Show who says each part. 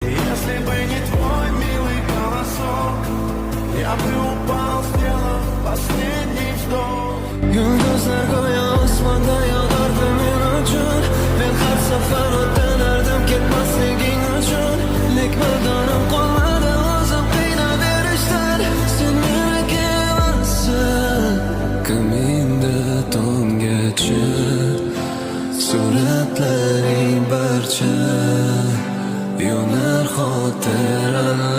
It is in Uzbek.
Speaker 1: Если бы не твой милый голосок, я бы упал, сделав последний вздох. Yulduzlar go'yo osmonda yog'ardi men uchun. Men har safar o'tganardim ketmasliging uchun. Lek mardonim qolmadi o'zim qiynaverishdan. Sen meniki emassan. Ko'nglimda tomgacha suratlaring barcha yonar xotiralar.